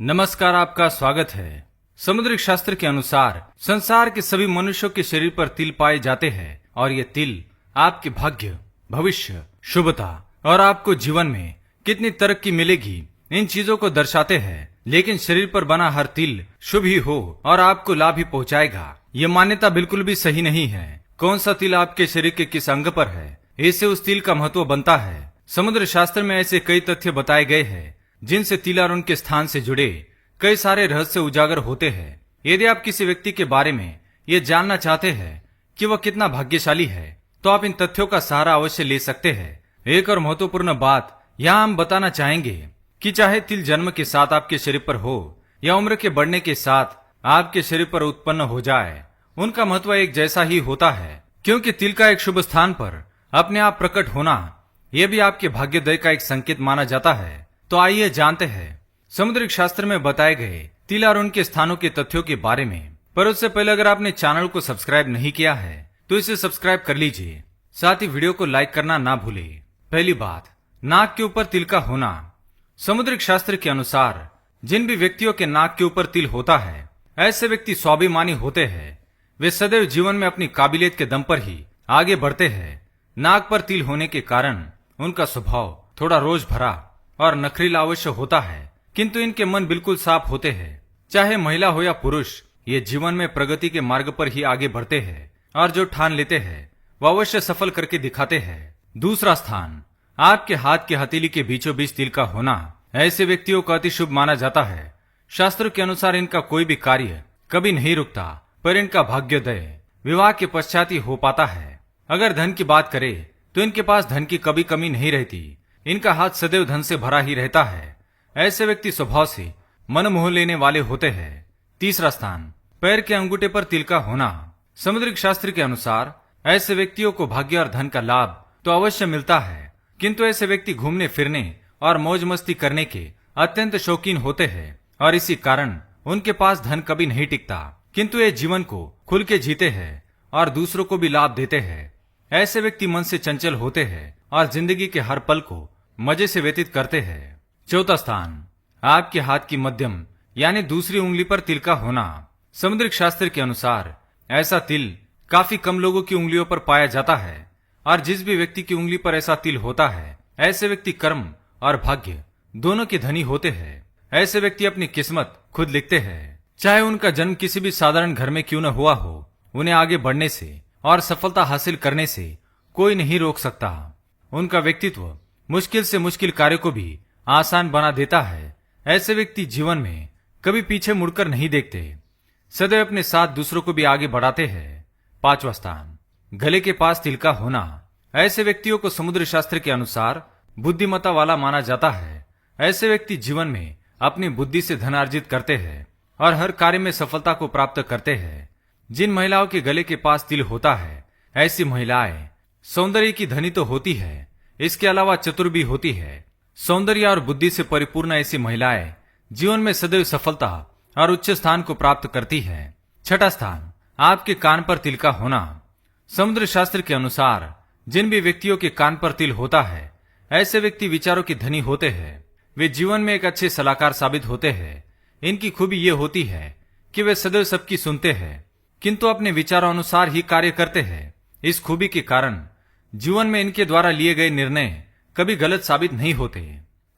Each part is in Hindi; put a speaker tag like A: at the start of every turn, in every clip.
A: नमस्कार, आपका स्वागत है। समुद्रिक शास्त्र के अनुसार संसार के सभी मनुष्यों के शरीर पर तिल पाए जाते हैं और ये तिल आपके भाग्य, भविष्य, शुभता और आपको जीवन में कितनी तरक्की मिलेगी इन चीजों को दर्शाते हैं। लेकिन शरीर पर बना हर तिल शुभ ही हो और आपको लाभ ही पहुंचाएगा, ये मान्यता बिल्कुल भी सही नहीं है। कौन सा तिल आपके शरीर के किस अंग पर है, इससे उस तिल का महत्व बनता है। समुद्र शास्त्र में ऐसे कई तथ्य बताए गए हैं जिनसे तिल और उनके स्थान से जुड़े कई सारे रहस्य उजागर होते हैं। यदि आप किसी व्यक्ति के बारे में ये जानना चाहते हैं कि वह कितना भाग्यशाली है, तो आप इन तथ्यों का सहारा अवश्य ले सकते हैं। एक और महत्वपूर्ण बात यहाँ हम बताना चाहेंगे कि चाहे तिल जन्म के साथ आपके शरीर पर हो या उम्र के बढ़ने के साथ आपके शरीर पर उत्पन्न हो जाए, उनका महत्व एक जैसा ही होता है। क्योंकि तिल का एक शुभ स्थान पर अपने आप प्रकट होना यह भी आपके भाग्योदय का एक संकेत माना जाता है। तो आइए जानते हैं समुद्रिक शास्त्र में बताए गए तिल और उनके स्थानों के तथ्यों के बारे में। पर उससे पहले अगर आपने चैनल को सब्सक्राइब नहीं किया है तो इसे सब्सक्राइब कर लीजिए, साथ ही वीडियो को लाइक करना ना भूले। पहली बात, नाक के ऊपर तिल का होना। समुद्रिक शास्त्र के अनुसार जिन भी व्यक्तियों के नाक के ऊपर तिल होता है, ऐसे व्यक्ति स्वाभिमानी होते हैं। वे सदैव जीवन में अपनी काबिलियत के दम पर ही आगे बढ़ते हैं। नाक पर तिल होने के कारण उनका स्वभाव थोड़ा रोज भरा और नखरीला अवश्य होता है, किंतु इनके मन बिल्कुल साफ होते हैं। चाहे महिला हो या पुरुष, ये जीवन में प्रगति के मार्ग पर ही आगे बढ़ते हैं और जो ठान लेते हैं वह अवश्य सफल करके दिखाते हैं। दूसरा स्थान, आपके हाथ के हथेली के बीचों बीच तिल का होना ऐसे व्यक्तियों को अति शुभ माना जाता है। शास्त्र के अनुसार इनका कोई भी कार्य कभी नहीं रुकता, पर इनका भाग्योदय विवाह के पश्चात ही हो पाता है। अगर धन की बात करें तो इनके पास धन की कभी कमी नहीं रहती। इनका हाथ सदैव धन से भरा ही रहता है। ऐसे व्यक्ति स्वभाव से मन मोह लेने वाले होते हैं। तीसरा स्थान, पैर के अंगूठे पर तिल का होना। समुद्रिक शास्त्र के अनुसार ऐसे व्यक्तियों को भाग्य और धन का लाभ तो अवश्य मिलता है, किंतु ऐसे व्यक्ति घूमने फिरने और मौज मस्ती करने के अत्यंत शौकीन होते हैं और इसी कारण उनके पास धन कभी नहीं टिकता, किंतु ये जीवन को खुल के जीते हैं और दूसरों को भी लाभ देते हैं। ऐसे व्यक्ति मन से चंचल होते हैं और जिंदगी के हर पल को मजे से व्यतीत करते हैं। चौथा स्थान, आपके हाथ की मध्यम यानी दूसरी उंगली पर तिल का होना। समुद्रिक शास्त्र के अनुसार ऐसा तिल काफी कम लोगों की उंगलियों पर पाया जाता है और जिस भी व्यक्ति की उंगली पर ऐसा तिल होता है, ऐसे व्यक्ति कर्म और भाग्य दोनों के धनी होते हैं। ऐसे व्यक्ति अपनी किस्मत खुद लिखते हैं। चाहे उनका जन्म किसी भी साधारण घर में क्यों न हुआ हो, उन्हें आगे बढ़ने से और सफलता हासिल करने से कोई नहीं रोक सकता। उनका व्यक्तित्व मुश्किल से मुश्किल कार्य को भी आसान बना देता है। ऐसे व्यक्ति जीवन में कभी पीछे मुड़कर नहीं देखते, सदैव अपने साथ दूसरों को भी आगे बढ़ाते हैं। पांचवा स्थान, गले के पास तिल का होना। ऐसे व्यक्तियों को समुद्र शास्त्र के अनुसार बुद्धिमत्ता वाला माना जाता है। ऐसे व्यक्ति जीवन में अपनी बुद्धि से धन अर्जित करते हैं और हर कार्य में सफलता को प्राप्त करते हैं। जिन महिलाओं के गले के पास तिल होता है, ऐसी महिलाएं सौंदर्य की धनी तो होती है, इसके अलावा चतुर भी होती है। सौंदर्य और बुद्धि से परिपूर्ण ऐसी महिलाएं जीवन में सदैव सफलता और उच्च स्थान को प्राप्त करती है। छठा स्थान, आपके कान पर तिल का होना। समुद्र शास्त्र के अनुसार जिन भी व्यक्तियों के कान पर तिल होता है, ऐसे व्यक्ति विचारों की धनी होते हैं। वे जीवन में एक अच्छे सलाहकार साबित होते हैं। इनकी खूबी ये होती है कि वे सदैव सबकी सुनते हैं, किंतु अपने विचारों अनुसार ही कार्य करते हैं। इस खूबी के कारण जीवन में इनके द्वारा लिए गए निर्णय कभी गलत साबित नहीं होते।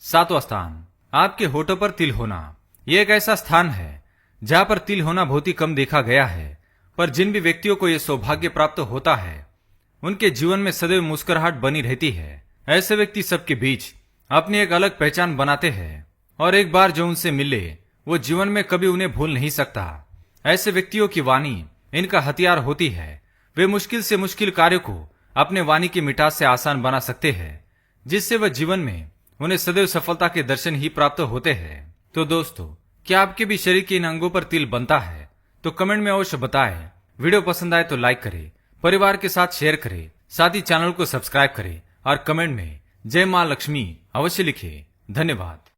A: सातवां स्थान, आपके होठों पर तिल होना। यह एक ऐसा स्थान है जहां पर तिल होना बहुत ही कम देखा गया है, पर जिन भी व्यक्तियों को यह सौभाग्य प्राप्त होता है, उनके जीवन में सदैव मुस्कुराहट बनी रहती है। ऐसे व्यक्ति सबके बीच अपनी एक अलग पहचान बनाते हैं और एक बार जो उनसे मिले वो जीवन में कभी उन्हें भूल नहीं सकता। ऐसे व्यक्तियों की वाणी इनका हथियार होती है। वे मुश्किल से मुश्किल कार्य को अपने वाणी की मिठास से आसान बना सकते हैं, जिससे वह जीवन में उन्हें सदैव सफलता के दर्शन ही प्राप्त होते हैं। तो दोस्तों, क्या आपके भी शरीर के इन अंगों पर तिल बनता है? तो कमेंट में अवश्य बताएं। वीडियो पसंद आए तो लाइक करें, परिवार के साथ शेयर करें, साथ ही चैनल को सब्सक्राइब करें और कमेंट में जय मां लक्ष्मी अवश्य लिखें। धन्यवाद।